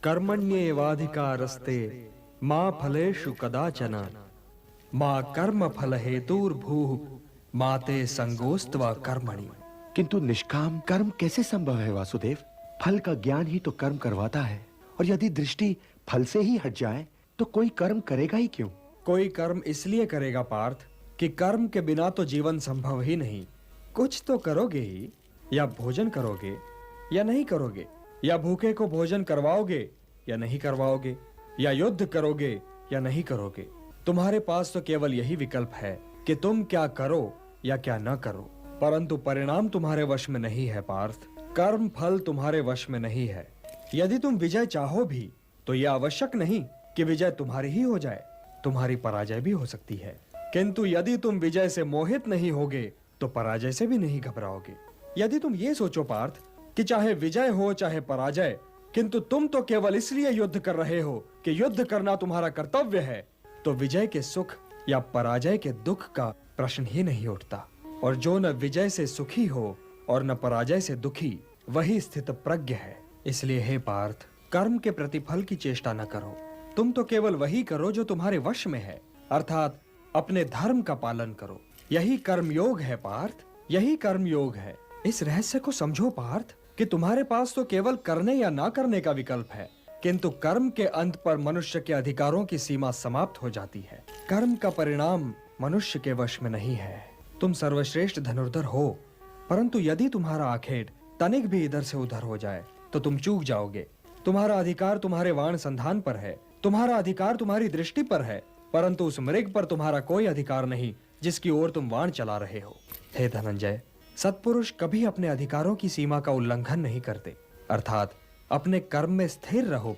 कर्मण्येवाधिकारस्ते मा फलेषु कदाचन मा कर्म फल हेतुर्भूः माते संगोस्त्वा कर्मणि। किंतु निष्काम कर्म कैसे संभव है वासुदेव? फल का ज्ञान ही तो कर्म करवाता है, और यदि दृष्टि फल से ही हट जाए तो कोई कर्म करेगा ही क्यों? कोई कर्म इसलिए करेगा पार्थ कि कर्म के बिना तो जीवन संभव ही नहीं। कुछ तो करोगे ही, या भोजन करोगे या नहीं करोगे, या भूखे को भोजन करवाओगे या नहीं करवाओगे, या युद्ध करोगे या नहीं करोगे। तुम्हारे पास तो केवल यही विकल्प है कि तुम क्या करो या क्या न करो, परंतु परिणाम तुम्हारे वश में नहीं है पार्थ। कर्म फल तुम्हारे वश में नहीं है। यदि तुम विजय चाहो भी तो यह आवश्यक नहीं कि विजय तुम्हारी ही हो जाए, तुम्हारी पराजय भी हो सकती है। किंतु यदि तुम विजय से मोहित नहीं होगे तो पराजय से भी नहीं घबराओगे। यदि तुम ये सोचो पार्थ कि चाहे विजय हो चाहे पराजय, किंतु तुम तो केवल इसलिए युद्ध कर रहे हो कि युद्ध करना तुम्हारा कर्तव्य है, तो विजय के सुख या पराजय के दुख का प्रश्न ही नहीं उठता। और जो न विजय से सुखी हो और न पराजय से दुखी, वही स्थित प्रज्ञ है। इसलिए हे पार्थ, कर्म के प्रतिफल की चेष्टा न करो। तुम तो केवल वही करो जो तुम्हारे वश में है, अर्थात अपने धर्म का पालन करो। यही कर्मयोग है पार्थ, यही कर्मयोग है। इस रहस्य को समझो पार्थ कि तुम्हारे पास तो केवल करने या ना करने का विकल्प है, किंतु कर्म के अंत पर मनुष्य के अधिकारों की सीमा समाप्त हो जाती है। कर्म का परिणाम मनुष्य के वश में नहीं है। तुम सर्वश्रेष्ठ धनुर्धर हो, परंतु यदि तुम्हारा आखेट तनिक भी इधर से उधर हो जाए तो तुम चूक जाओगे। तुम्हारा अधिकार तुम्हारे वाण संधान पर है, तुम्हारा अधिकार तुम्हारी दृष्टि पर है, परंतु उस मृग पर तुम्हारा कोई अधिकार नहीं जिसकी ओर तुम वाण चला रहे हो। हे धनंजय, सत्पुरुष कभी अपने अधिकारों की सीमा का उल्लंघन नहीं करते, अर्थात अपने कर्म में स्थिर रहो।